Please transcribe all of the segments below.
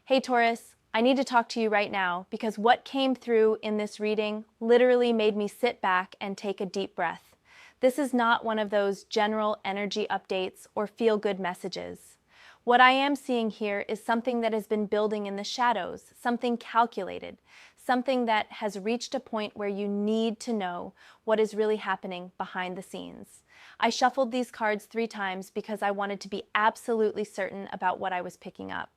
Hey Taurus, I need to talk to you right now because what came through in this reading literally made me sit back and take a deep breath. This is not one of those general energy updates or feel-good messages. What I am seeing here is something that has been building in the shadows, something calculated, something that has reached a point where you need to know what is really happening behind the scenes. I shuffled these cards 3 times because I wanted to be absolutely certain about what I was picking up.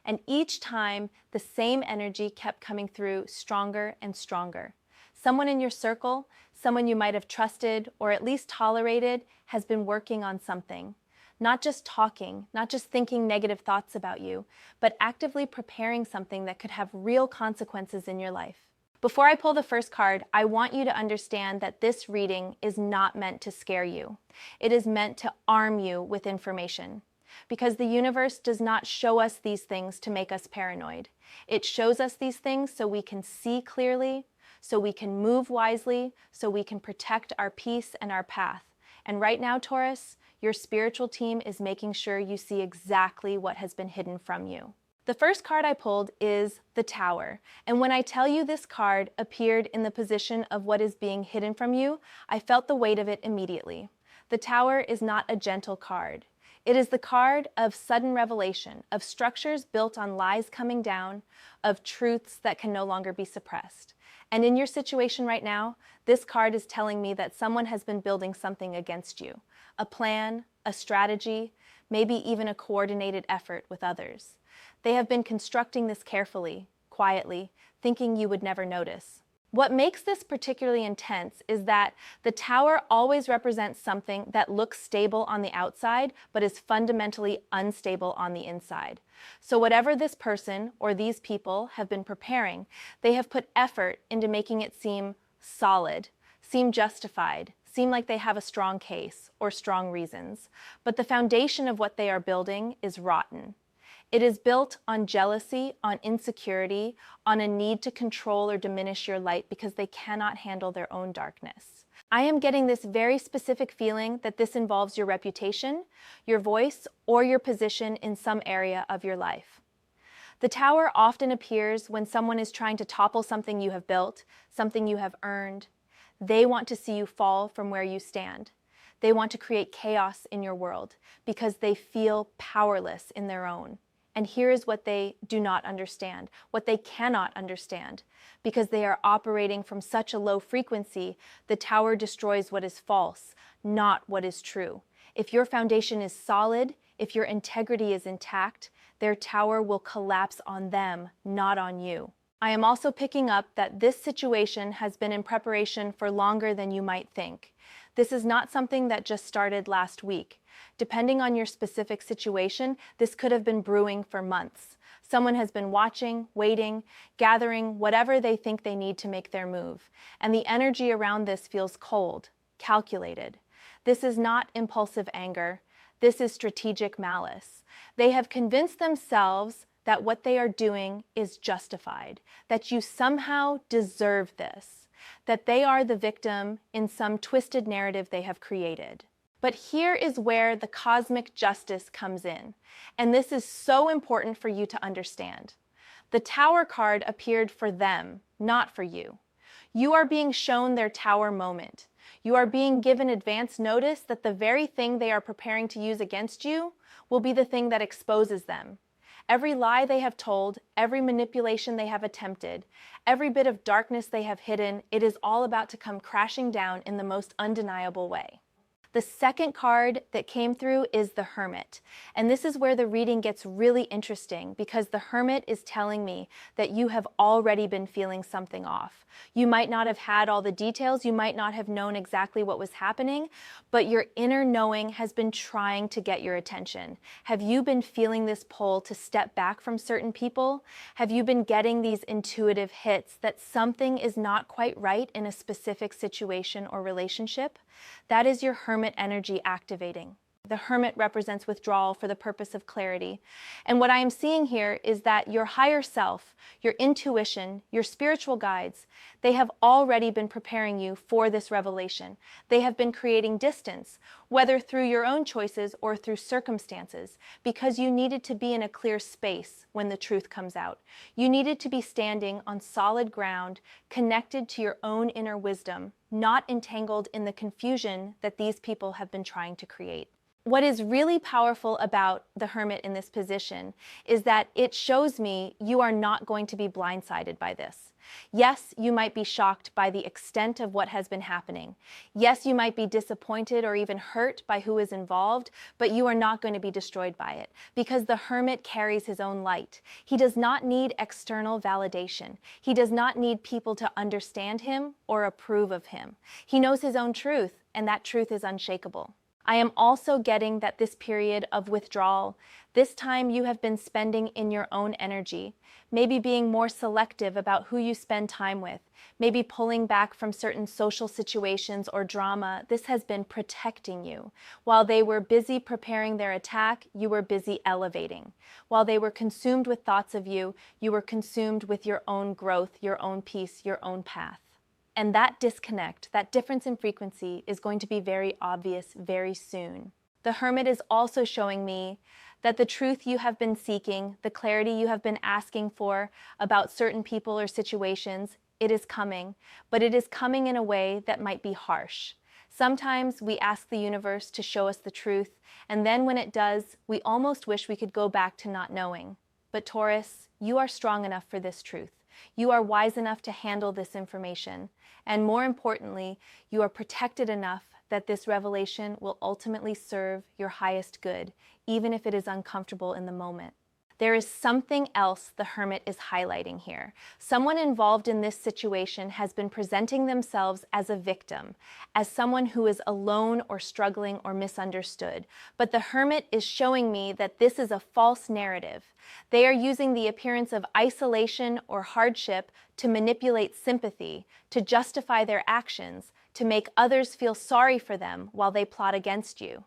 And each time, the same energy kept coming through stronger and stronger. Someone in your circle, someone you might have trusted or at least tolerated, has been working on something. Not just talking, not just thinking negative thoughts about you, but actively preparing something that could have real consequences in your life. Before I pull the first card, I want you to understand that this reading is not meant to scare you. It is meant to arm you with information. Because the universe does not show us these things to make us paranoid. It shows us these things so we can see clearly, so we can move wisely, so we can protect our peace and our path. And right now, Taurus, your spiritual team is making sure you see exactly what has been hidden from you. The first card I pulled is the Tower. And when I tell you this card appeared in the position of what is being hidden from you, I felt the weight of it immediately. The Tower is not a gentle card. It is the card of sudden revelation, of structures built on lies coming down, of truths that can no longer be suppressed. And in your situation right now, this card is telling me that someone has been building something against you. A plan, a strategy, maybe even a coordinated effort with others. They have been constructing this carefully, quietly, thinking you would never notice. What makes this particularly intense is that the Tower always represents something that looks stable on the outside, but is fundamentally unstable on the inside. So whatever this person or these people have been preparing, they have put effort into making it seem solid, seem justified, seem like they have a strong case or strong reasons. But the foundation of what they are building is rotten. It is built on jealousy, on insecurity, on a need to control or diminish your light because they cannot handle their own darkness. I am getting this very specific feeling that this involves your reputation, your voice, or your position in some area of your life. The Tower often appears when someone is trying to topple something you have built, something you have earned. They want to see you fall from where you stand. They want to create chaos in your world because they feel powerless in their own. And here is what they do not understand, what they cannot understand. Because they are operating from such a low frequency, the Tower destroys what is false, not what is true. If your foundation is solid, if your integrity is intact, their Tower will collapse on them, not on you. I am also picking up that this situation has been in preparation for longer than you might think. This is not something that just started last week. Depending on your specific situation, this could have been brewing for months. Someone has been watching, waiting, gathering whatever they think they need to make their move. And the energy around this feels cold, calculated. This is not impulsive anger. This is strategic malice. They have convinced themselves that what they are doing is justified, that you somehow deserve this, that they are the victim in some twisted narrative they have created. But here is where the cosmic justice comes in, and this is so important for you to understand. The Tower card appeared for them, not for you. You are being shown their Tower moment. You are being given advance notice that the very thing they are preparing to use against you will be the thing that exposes them. Every lie they have told, every manipulation they have attempted, every bit of darkness they have hidden, it is all about to come crashing down in the most undeniable way. The second card that came through is the Hermit. And this is where the reading gets really interesting because the Hermit is telling me that you have already been feeling something off. You might not have had all the details, you might not have known exactly what was happening, but your inner knowing has been trying to get your attention. Have you been feeling this pull to step back from certain people? Have you been getting these intuitive hits that something is not quite right in a specific situation or relationship? That is your Hermit energy activating. The hermit represents withdrawal for the purpose of clarity. And what I am seeing here is that your higher self, your intuition, your spiritual guides, they have already been preparing you for this revelation. They have been creating distance, whether through your own choices or through circumstances, because you needed to be in a clear space when the truth comes out. You needed to be standing on solid ground, connected to your own inner wisdom, not entangled in the confusion that these people have been trying to create. What is really powerful about the hermit in this position is that it shows me you are not going to be blindsided by this. Yes, you might be shocked by the extent of what has been happening. Yes, you might be disappointed or even hurt by who is involved, but you are not going to be destroyed by it because the hermit carries his own light. He does not need external validation. He does not need people to understand him or approve of him. He knows his own truth, and that truth is unshakable. I am also getting that this period of withdrawal, this time you have been spending in your own energy, maybe being more selective about who you spend time with, maybe pulling back from certain social situations or drama. This has been protecting you. While they were busy preparing their attack, you were busy elevating. While they were consumed with thoughts of you, you were consumed with your own growth, your own peace, your own path. And that disconnect, that difference in frequency, is going to be very obvious very soon. The hermit is also showing me that the truth you have been seeking, the clarity you have been asking for about certain people or situations, it is coming, but it is coming in a way that might be harsh. Sometimes we ask the universe to show us the truth, and then when it does, we almost wish we could go back to not knowing. But Taurus, you are strong enough for this truth. You are wise enough to handle this information. And more importantly, you are protected enough that this revelation will ultimately serve your highest good, even if it is uncomfortable in the moment. There is something else the hermit is highlighting here. Someone involved in this situation has been presenting themselves as a victim, as someone who is alone or struggling or misunderstood. But the hermit is showing me that this is a false narrative. They are using the appearance of isolation or hardship to manipulate sympathy, to justify their actions, to make others feel sorry for them while they plot against you.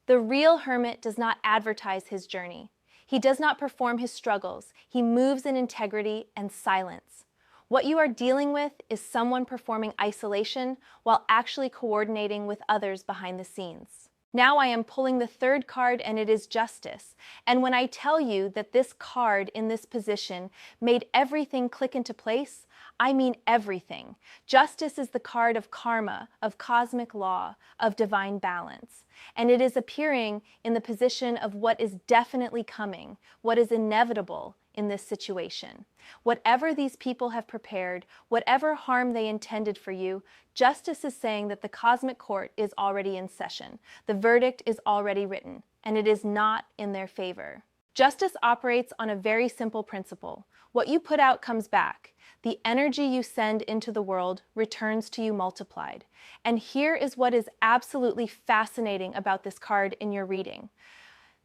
The real hermit does not advertise his journey. He does not perform his struggles. He moves in integrity and silence. What you are dealing with is someone performing isolation while actually coordinating with others behind the scenes. Now I am pulling the third card, and it is justice. And when I tell you that this card in this position made everything click into place, I mean everything. Justice is the card of karma, of cosmic law, of divine balance. And it is appearing in the position of what is definitely coming, what is inevitable in this situation. Whatever these people have prepared, whatever harm they intended for you, justice is saying that the cosmic court is already in session. The verdict is already written, and it is not in their favor. Justice operates on a very simple principle. What you put out comes back. The energy you send into the world returns to you multiplied. And here is what is absolutely fascinating about this card in your reading.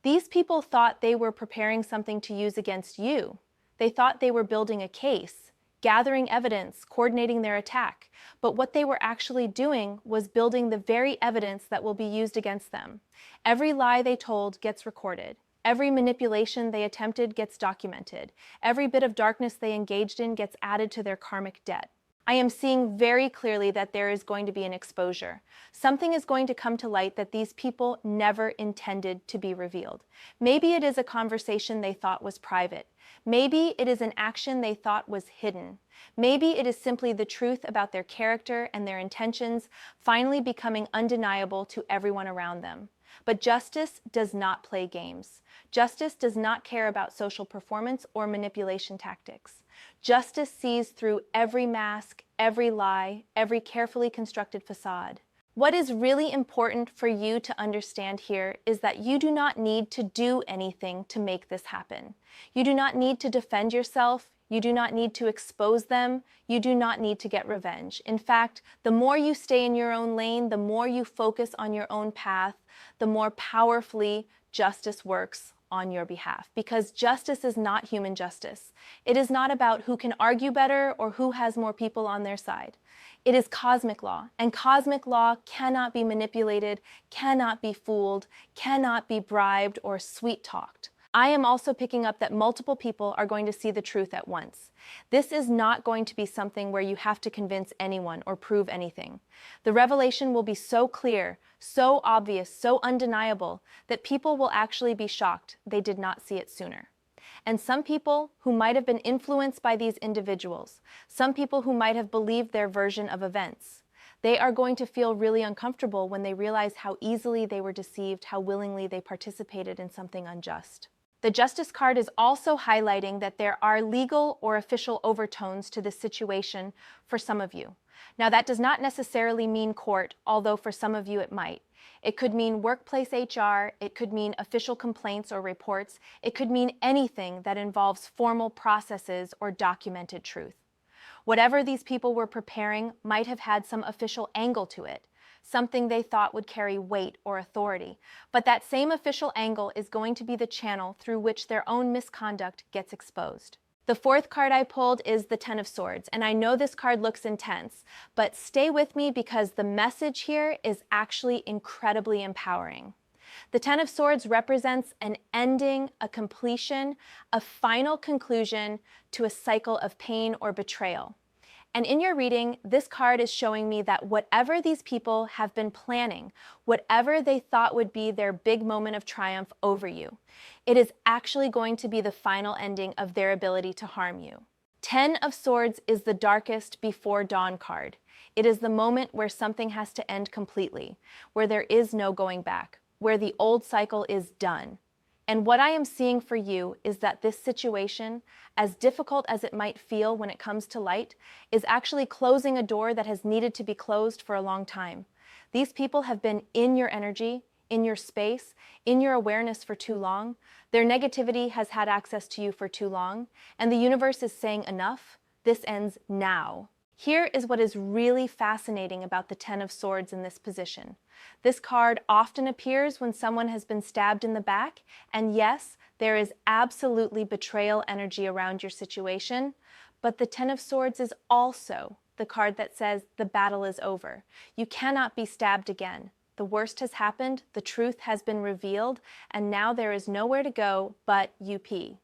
These people thought they were preparing something to use against you. They thought they were building a case, gathering evidence, coordinating their attack. But what they were actually doing was building the very evidence that will be used against them. Every lie they told gets recorded. Every manipulation they attempted gets documented. Every bit of darkness they engaged in gets added to their karmic debt. I am seeing very clearly that there is going to be an exposure. Something is going to come to light that these people never intended to be revealed. Maybe it is a conversation they thought was private. Maybe it is an action they thought was hidden. Maybe it is simply the truth about their character and their intentions finally becoming undeniable to everyone around them. But justice does not play games. Justice does not care about social performance or manipulation tactics. Justice sees through every mask, every lie, every carefully constructed facade. What is really important for you to understand here is that you do not need to do anything to make this happen. You do not need to defend yourself. You do not need to expose them. You do not need to get revenge. In fact, the more you stay in your own lane, the more you focus on your own path, the more powerfully justice works on your behalf, because justice is not human justice. It is not about who can argue better or who has more people on their side. It is cosmic law, and cosmic law cannot be manipulated, cannot be fooled, cannot be bribed or sweet-talked. I am also picking up that multiple people are going to see the truth at once. This is not going to be something where you have to convince anyone or prove anything. The revelation will be so clear, so obvious, so undeniable that people will actually be shocked they did not see it sooner. And some people who might have been influenced by these individuals, some people who might have believed their version of events, they are going to feel really uncomfortable when they realize how easily they were deceived, how willingly they participated in something unjust. The Justice card is also highlighting that there are legal or official overtones to this situation for some of you. Now, that does not necessarily mean court, although for some of you it might. It could mean workplace HR, it could mean official complaints or reports, it could mean anything that involves formal processes or documented truth. Whatever these people were preparing might have had some official angle to it, something they thought would carry weight or authority. But that same official angle is going to be the channel through which their own misconduct gets exposed. The fourth card I pulled is the Ten of Swords, and I know this card looks intense, but stay with me because the message here is actually incredibly empowering. The Ten of Swords represents an ending, a completion, a final conclusion to a cycle of pain or betrayal. And in your reading, this card is showing me that whatever these people have been planning, whatever they thought would be their big moment of triumph over you, it is actually going to be the final ending of their ability to harm you. Ten of Swords is the darkest before dawn card. It is the moment where something has to end completely, where there is no going back, where the old cycle is done. And what I am seeing for you is that this situation, as difficult as it might feel when it comes to light, is actually closing a door that has needed to be closed for a long time. These people have been in your energy, in your space, in your awareness for too long. Their negativity has had access to you for too long, and the universe is saying enough. This ends now. Here is what is really fascinating about the Ten of Swords in this position. This card often appears when someone has been stabbed in the back, and yes, there is absolutely betrayal energy around your situation, but the Ten of Swords is also the card that says the battle is over. You cannot be stabbed again. The worst has happened, the truth has been revealed, and now there is nowhere to go but UP.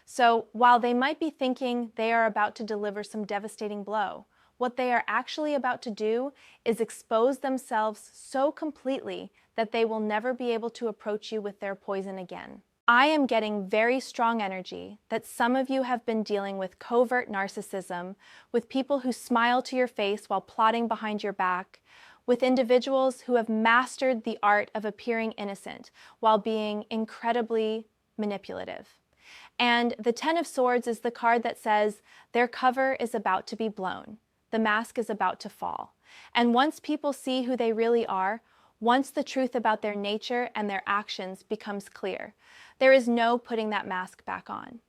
So while they might be thinking they are about to deliver some devastating blow, what they are actually about to do is expose themselves so completely that they will never be able to approach you with their poison again. I am getting very strong energy that some of you have been dealing with covert narcissism, with people who smile to your face while plotting behind your back, with individuals who have mastered the art of appearing innocent while being incredibly manipulative. And the Ten of Swords is the card that says their cover is about to be blown. The mask is about to fall. And once people see who they really are, once the truth about their nature and their actions becomes clear, there is no putting that mask back on.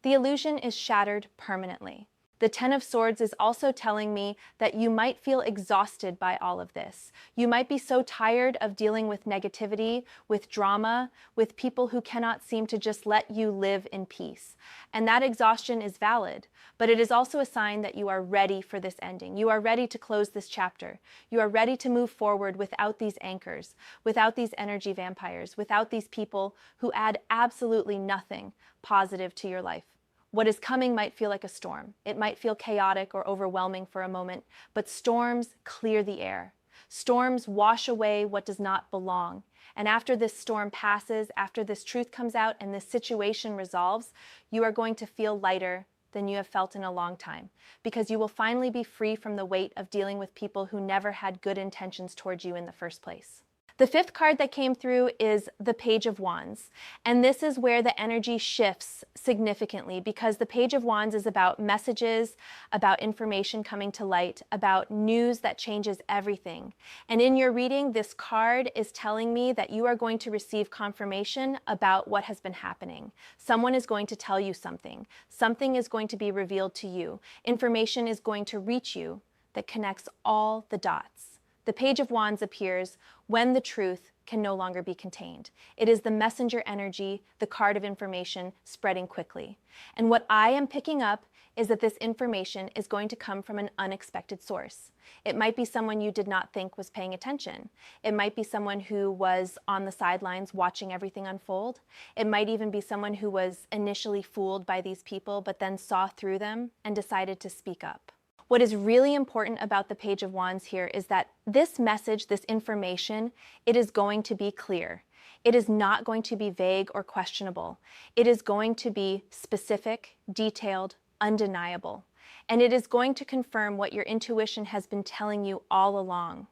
The illusion is shattered permanently. The Ten of Swords is also telling me that you might feel exhausted by all of this. You might be so tired of dealing with negativity, with drama, with people who cannot seem to just let you live in peace. And that exhaustion is valid, but it is also a sign that you are ready for this ending. You are ready to close this chapter. You are ready to move forward without these anchors, without these energy vampires, without these people who add absolutely nothing positive to your life. What is coming might feel like a storm. It might feel chaotic or overwhelming for a moment, but storms clear the air. Storms wash away what does not belong. And after this storm passes, after this truth comes out and this situation resolves, you are going to feel lighter than you have felt in a long time, because you will finally be free from the weight of dealing with people who never had good intentions towards you in the first place. The fifth card that came through is the Page of Wands, and this is where the energy shifts significantly, because the Page of Wands is about messages, about information coming to light, about news that changes everything. And in your reading, this card is telling me that you are going to receive confirmation about what has been happening. Someone is going to tell you something. Something is going to be revealed to you. Information is going to reach you that connects all the dots. The Page of Wands appears when the truth can no longer be contained. It is the messenger energy, the card of information spreading quickly. And what I am picking up is that this information is going to come from an unexpected source. It might be someone you did not think was paying attention. It might be someone who was on the sidelines watching everything unfold. It might even be someone who was initially fooled by these people but then saw through them and decided to speak up. What is really important about the Page of Wands here is that this message, this information, it is going to be clear. It is not going to be vague or questionable. It is going to be specific, detailed, undeniable. And it is going to confirm what your intuition has been telling you all along.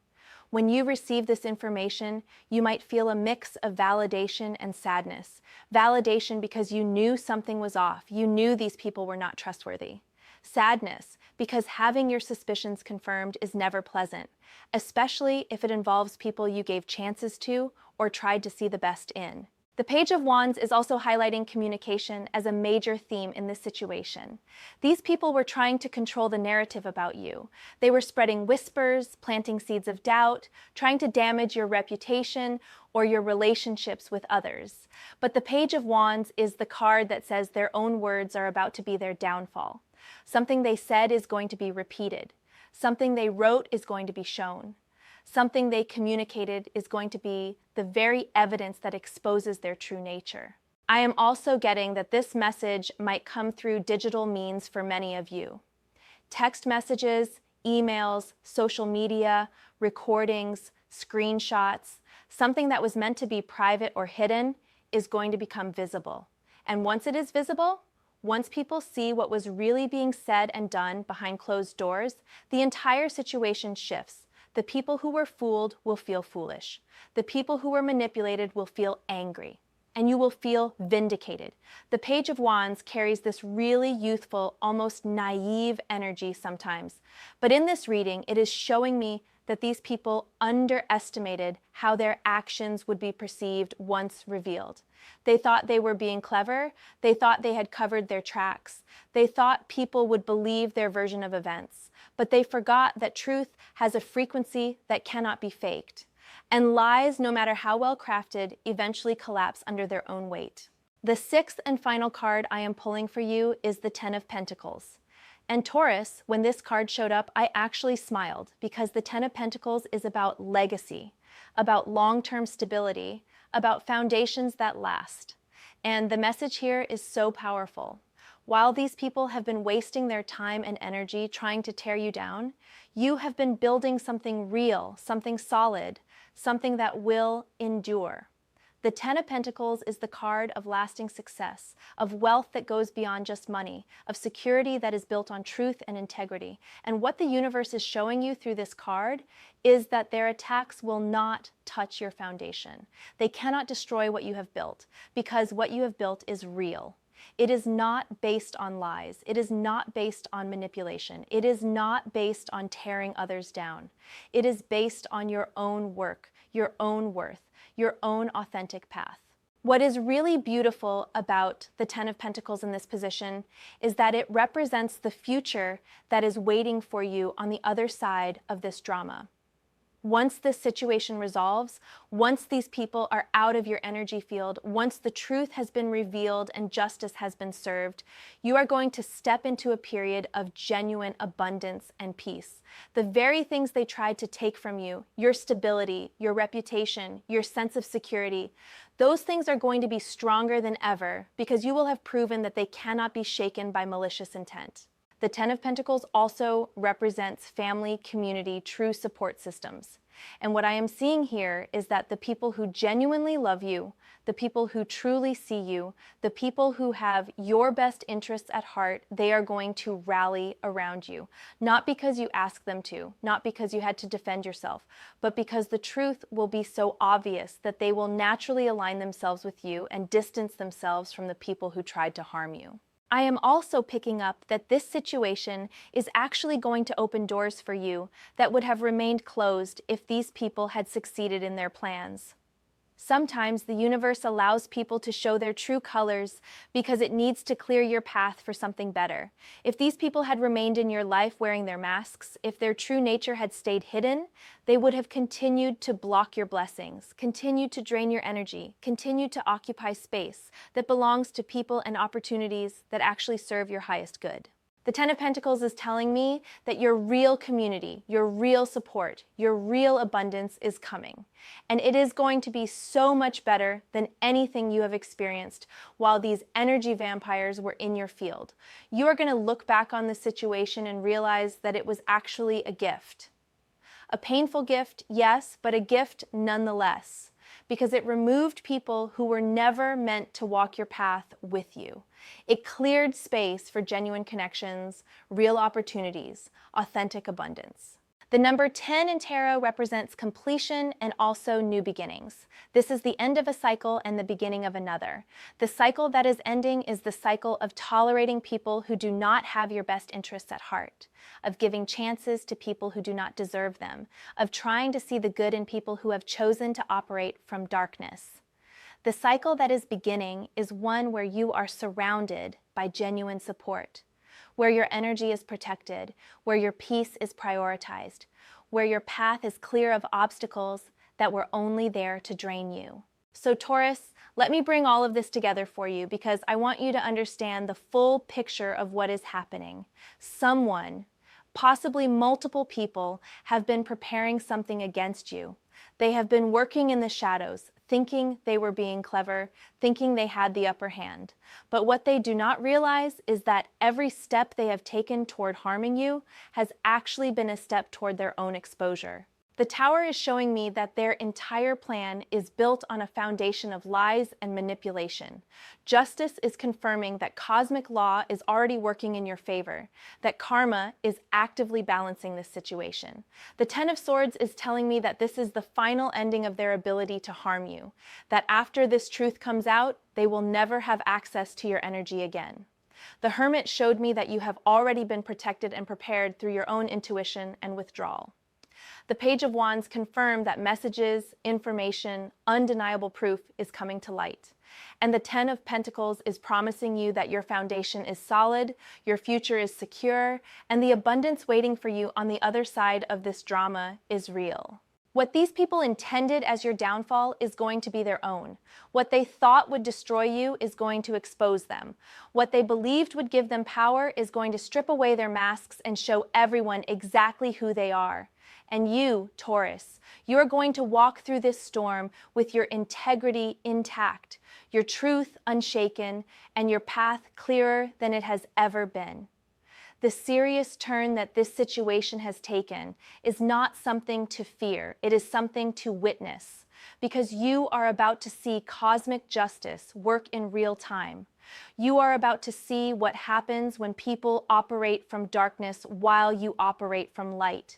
When you receive this information, you might feel a mix of validation and sadness. Validation because you knew something was off. You knew these people were not trustworthy. Sadness because having your suspicions confirmed is never pleasant, especially if it involves people you gave chances to or tried to see the best in. The Page of Wands is also highlighting communication as a major theme in this situation. These people were trying to control the narrative about you. They were spreading whispers, planting seeds of doubt, trying to damage your reputation or your relationships with others. But the Page of Wands is the card that says their own words are about to be their downfall. Something they said is going to be repeated. Something they wrote is going to be shown. Something they communicated is going to be the very evidence that exposes their true nature. I am also getting that this message might come through digital means for many of you. Text messages, emails, social media, recordings, screenshots, something that was meant to be private or hidden is going to become visible. And once it is visible, once people see what was really being said and done behind closed doors, the entire situation shifts. The people who were fooled will feel foolish. The people who were manipulated will feel angry. And you will feel vindicated. The Page of Wands carries this really youthful, almost naive energy sometimes. But in this reading, it is showing me that these people underestimated how their actions would be perceived once revealed. They thought they were being clever. They thought they had covered their tracks. They thought people would believe their version of events. But they forgot that truth has a frequency that cannot be faked. And lies, no matter how well crafted, eventually collapse under their own weight. The sixth and final card I am pulling for you is the Ten of Pentacles. And Taurus, when this card showed up, I actually smiled because the Ten of Pentacles is about legacy, about long-term stability, about foundations that last. And the message here is so powerful. While these people have been wasting their time and energy trying to tear you down, you have been building something real, something solid, something that will endure. The Ten of Pentacles is the card of lasting success, of wealth that goes beyond just money, of security that is built on truth and integrity. And what the universe is showing you through this card is that their attacks will not touch your foundation. They cannot destroy what you have built, because what you have built is real. It is not based on lies. It is not based on manipulation. It is not based on tearing others down. It is based on your own work, your own worth, your own authentic path. What is really beautiful about the Ten of Pentacles in this position is that it represents the future that is waiting for you on the other side of this drama. Once this situation resolves, once these people are out of your energy field, once the truth has been revealed and justice has been served, you are going to step into a period of genuine abundance and peace. The very things they tried to take from you, your stability, your reputation, your sense of security, those things are going to be stronger than ever because you will have proven that they cannot be shaken by malicious intent. The Ten of Pentacles also represents family, community, true support systems. And what I am seeing here is that the people who genuinely love you, the people who truly see you, the people who have your best interests at heart, they are going to rally around you. Not because you asked them to, not because you had to defend yourself, but because the truth will be so obvious that they will naturally align themselves with you and distance themselves from the people who tried to harm you. I am also picking up that this situation is actually going to open doors for you that would have remained closed if these people had succeeded in their plans. Sometimes the universe allows people to show their true colors because it needs to clear your path for something better. If these people had remained in your life wearing their masks, if their true nature had stayed hidden, they would have continued to block your blessings, continued to drain your energy, continued to occupy space that belongs to people and opportunities that actually serve your highest good. The Ten of Pentacles is telling me that your real community, your real support, your real abundance is coming. And it is going to be so much better than anything you have experienced while these energy vampires were in your field. You are going to look back on the situation and realize that it was actually a gift. A painful gift, yes, but a gift nonetheless, because it removed people who were never meant to walk your path with you. It cleared space for genuine connections, real opportunities, authentic abundance. The number 10 in tarot represents completion and also new beginnings. This is the end of a cycle and the beginning of another. The cycle that is ending is the cycle of tolerating people who do not have your best interests at heart, of giving chances to people who do not deserve them, of trying to see the good in people who have chosen to operate from darkness. The cycle that is beginning is one where you are surrounded by genuine support, where your energy is protected, where your peace is prioritized, where your path is clear of obstacles that were only there to drain you. So Taurus, let me bring all of this together for you because I want you to understand the full picture of what is happening. Someone, possibly multiple people, have been preparing something against you. They have been working in the shadows, thinking they were being clever, thinking they had the upper hand. But what they do not realize is that every step they have taken toward harming you has actually been a step toward their own exposure. The Tower is showing me that their entire plan is built on a foundation of lies and manipulation. Justice is confirming that cosmic law is already working in your favor, that karma is actively balancing this situation. The Ten of Swords is telling me that this is the final ending of their ability to harm you, that after this truth comes out, they will never have access to your energy again. The Hermit showed me that you have already been protected and prepared through your own intuition and withdrawal. The Page of Wands confirmed that messages, information, undeniable proof is coming to light. And the Ten of Pentacles is promising you that your foundation is solid, your future is secure, and the abundance waiting for you on the other side of this drama is real. What these people intended as your downfall is going to be their own. What they thought would destroy you is going to expose them. What they believed would give them power is going to strip away their masks and show everyone exactly who they are. And you, Taurus, you are going to walk through this storm with your integrity intact, your truth unshaken, and your path clearer than it has ever been. The serious turn that this situation has taken is not something to fear, it is something to witness, because you are about to see cosmic justice work in real time. You are about to see what happens when people operate from darkness while you operate from light.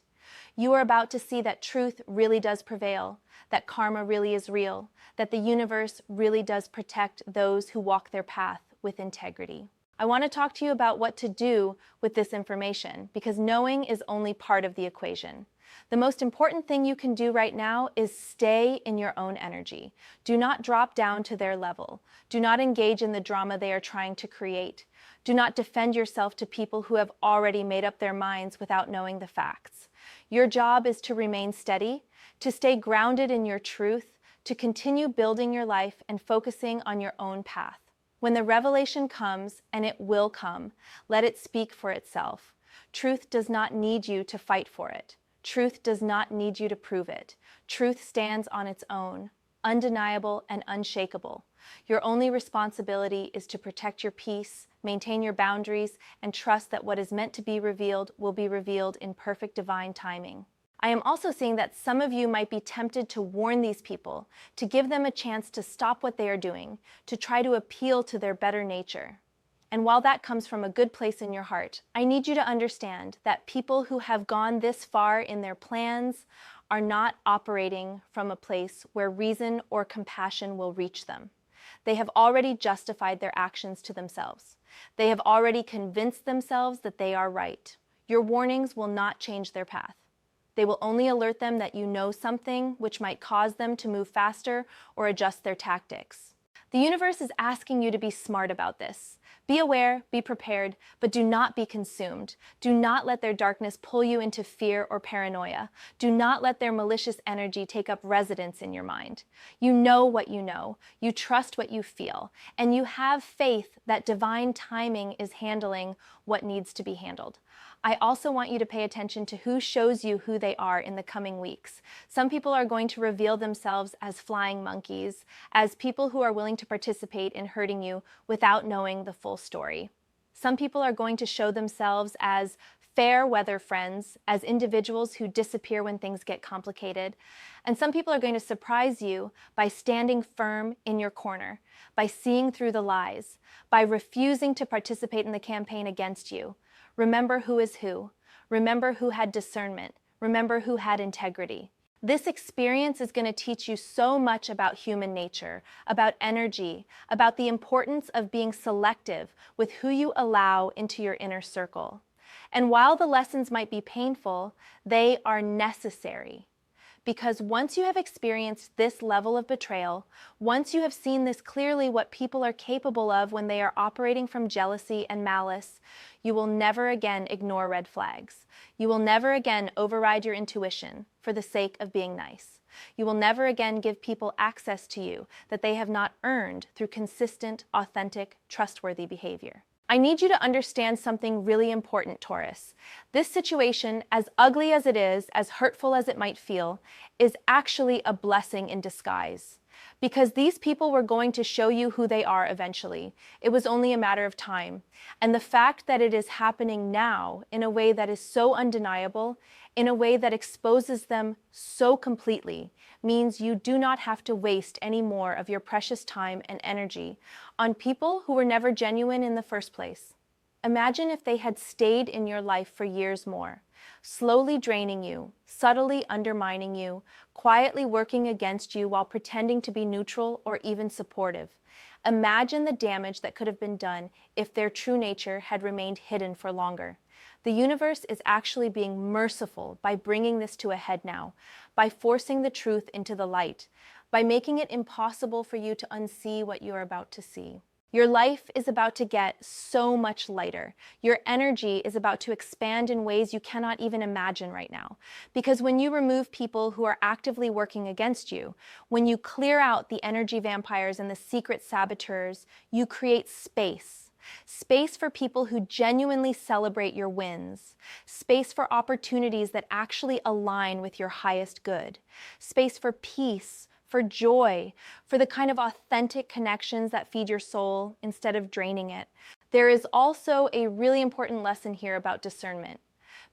You are about to see that truth really does prevail, that karma really is real, that the universe really does protect those who walk their path with integrity. I want to talk to you about what to do with this information, because knowing is only part of the equation. The most important thing you can do right now is stay in your own energy. Do not drop down to their level. Do not engage in the drama they are trying to create. Do not defend yourself to people who have already made up their minds without knowing the facts. Your job is to remain steady, to stay grounded in your truth, to continue building your life and focusing on your own path. When the revelation comes, and it will come, let it speak for itself. Truth does not need you to fight for it. Truth does not need you to prove it. Truth stands on its own, undeniable and unshakable. Your only responsibility is to protect your peace, maintain your boundaries, and trust that what is meant to be revealed will be revealed in perfect divine timing. I am also seeing that some of you might be tempted to warn these people, to give them a chance to stop what they are doing, to try to appeal to their better nature. And while that comes from a good place in your heart, I need you to understand that people who have gone this far in their plans are not operating from a place where reason or compassion will reach them. They have already justified their actions to themselves. They have already convinced themselves that they are right. Your warnings will not change their path. They will only alert them that you know something which might cause them to move faster or adjust their tactics. The universe is asking you to be smart about this. Be aware, be prepared, but do not be consumed. Do not let their darkness pull you into fear or paranoia. Do not let their malicious energy take up residence in your mind. You know what you know, you trust what you feel, and you have faith that divine timing is handling what needs to be handled. I also want you to pay attention to who shows you who they are in the coming weeks. Some people are going to reveal themselves as flying monkeys, as people who are willing to participate in hurting you without knowing the full story. Some people are going to show themselves as fair weather friends, as individuals who disappear when things get complicated. And some people are going to surprise you by standing firm in your corner, by seeing through the lies, by refusing to participate in the campaign against you. Remember who is who. Remember who had discernment. Remember who had integrity. This experience is going to teach you so much about human nature, about energy, about the importance of being selective with who you allow into your inner circle. And while the lessons might be painful, they are necessary. Because once you have experienced this level of betrayal, once you have seen this clearly what people are capable of when they are operating from jealousy and malice, you will never again ignore red flags. You will never again override your intuition for the sake of being nice. You will never again give people access to you that they have not earned through consistent, authentic, trustworthy behavior. I need you to understand something really important, Taurus. This situation, as ugly as it is, as hurtful as it might feel, is actually a blessing in disguise. Because these people were going to show you who they are eventually. It was only a matter of time. And the fact that it is happening now in a way that is so undeniable, in a way that exposes them so completely, means you do not have to waste any more of your precious time and energy on people who were never genuine in the first place. Imagine if they had stayed in your life for years more, slowly draining you, subtly undermining you, quietly working against you while pretending to be neutral or even supportive. Imagine the damage that could have been done if their true nature had remained hidden for longer. The universe is actually being merciful by bringing this to a head now, by forcing the truth into the light, by making it impossible for you to unsee what you are about to see. Your life is about to get so much lighter. Your energy is about to expand in ways you cannot even imagine right now. Because when you remove people who are actively working against you, when you clear out the energy vampires and the secret saboteurs, you create space. Space for people who genuinely celebrate your wins. Space for opportunities that actually align with your highest good. Space for peace, for joy, for the kind of authentic connections that feed your soul instead of draining it. There is also a really important lesson here about discernment,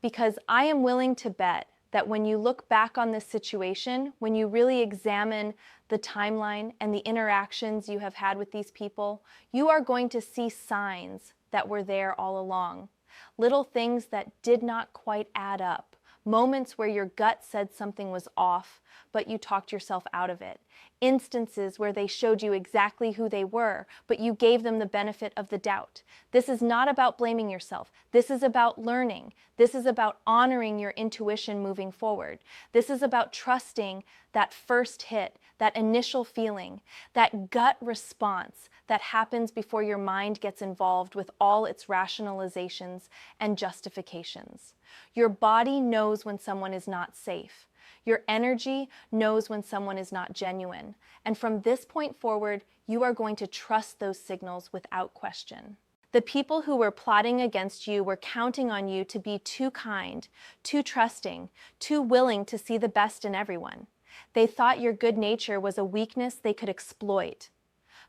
because I am willing to bet that when you look back on this situation, when you really examine the timeline and the interactions you have had with these people, you are going to see signs that were there all along. Little things that did not quite add up. Moments where your gut said something was off, but you talked yourself out of it. Instances where they showed you exactly who they were, but you gave them the benefit of the doubt. This is not about blaming yourself. This is about learning. This is about honoring your intuition moving forward. This is about trusting that first hit, that initial feeling, that gut response that happens before your mind gets involved with all its rationalizations and justifications. Your body knows when someone is not safe. Your energy knows when someone is not genuine. And from this point forward, you are going to trust those signals without question. The people who were plotting against you were counting on you to be too kind, too trusting, too willing to see the best in everyone. They thought your good nature was a weakness they could exploit.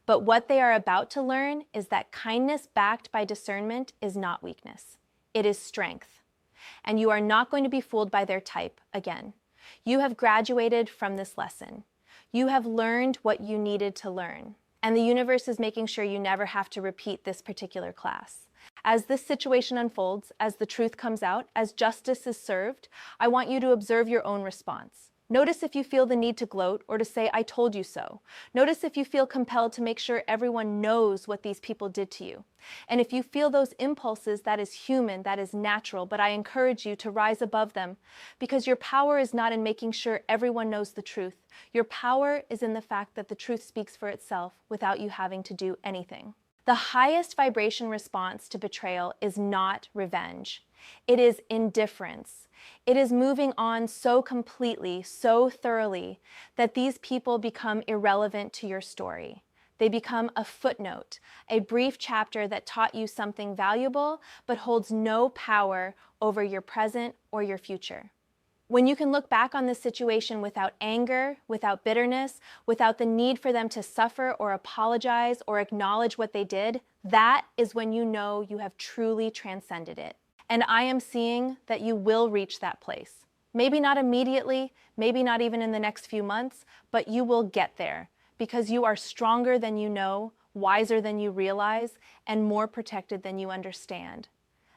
But what they are about to learn is that kindness backed by discernment is not weakness. It is strength. And you are not going to be fooled by their type again. You have graduated from this lesson. You have learned what you needed to learn. And the universe is making sure you never have to repeat this particular class. As this situation unfolds, as the truth comes out, as justice is served, I want you to observe your own response. Notice if you feel the need to gloat or to say, "I told you so." Notice if you feel compelled to make sure everyone knows what these people did to you. And if you feel those impulses, that is human, that is natural, but I encourage you to rise above them, because your power is not in making sure everyone knows the truth. Your power is in the fact that the truth speaks for itself without you having to do anything. The highest vibration response to betrayal is not revenge. It is indifference. It is moving on so completely, so thoroughly, that these people become irrelevant to your story. They become a footnote, a brief chapter that taught you something valuable, but holds no power over your present or your future. When you can look back on this situation without anger, without bitterness, without the need for them to suffer or apologize or acknowledge what they did, that is when you know you have truly transcended it. And I am seeing that you will reach that place. Maybe not immediately, maybe not even in the next few months, but you will get there because you are stronger than you know, wiser than you realize, and more protected than you understand.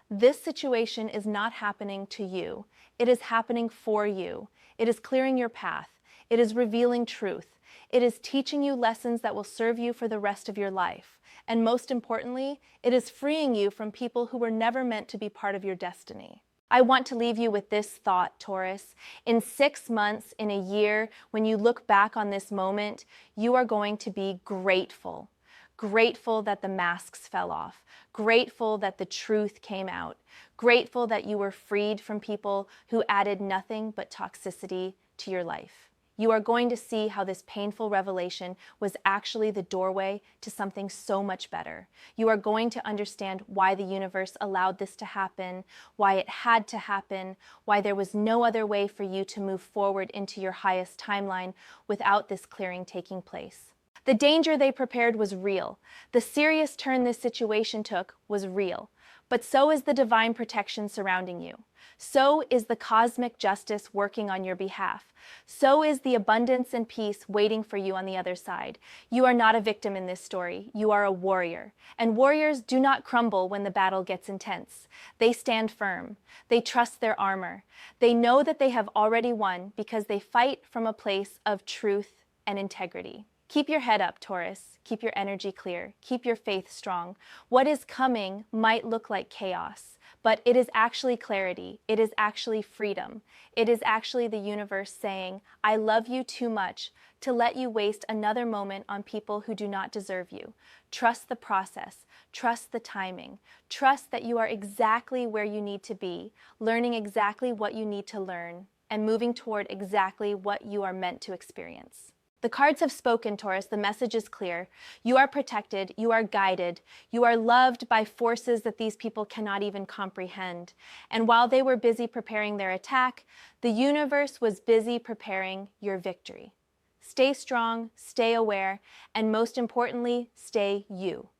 This situation is not happening to you. It is happening for you. It is clearing your path. It is revealing truth. It is teaching you lessons that will serve you for the rest of your life. And most importantly, it is freeing you from people who were never meant to be part of your destiny. I want to leave you with this thought, Taurus. In 6 months, in a year, when you look back on this moment, you are going to be grateful. Grateful that the masks fell off. Grateful that the truth came out. Grateful that you were freed from people who added nothing but toxicity to your life. You are going to see how this painful revelation was actually the doorway to something so much better. You are going to understand why the universe allowed this to happen, why it had to happen, why there was no other way for you to move forward into your highest timeline without this clearing taking place. The danger they prepared was real. The serious turn this situation took was real. But so is the divine protection surrounding you. So is the cosmic justice working on your behalf. So is the abundance and peace waiting for you on the other side. You are not a victim in this story. You are a warrior. And warriors do not crumble when the battle gets intense. They stand firm. They trust their armor. They know that they have already won because they fight from a place of truth and integrity. Keep your head up, Taurus. Keep your energy clear. Keep your faith strong. What is coming might look like chaos, but it is actually clarity. It is actually freedom. It is actually the universe saying, I love you too much to let you waste another moment on people who do not deserve you. Trust the process. Trust the timing. Trust that you are exactly where you need to be, learning exactly what you need to learn, and moving toward exactly what you are meant to experience. The cards have spoken, Taurus. The message is clear. You are protected. You are guided. You are loved by forces that these people cannot even comprehend. And while they were busy preparing their attack, the universe was busy preparing your victory. Stay strong, stay aware, and most importantly, stay you.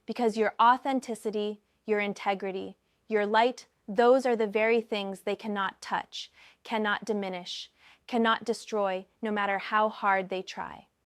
Because your authenticity, your integrity, your light, those are the very things they cannot touch, cannot diminish, cannot destroy, no matter how hard they try.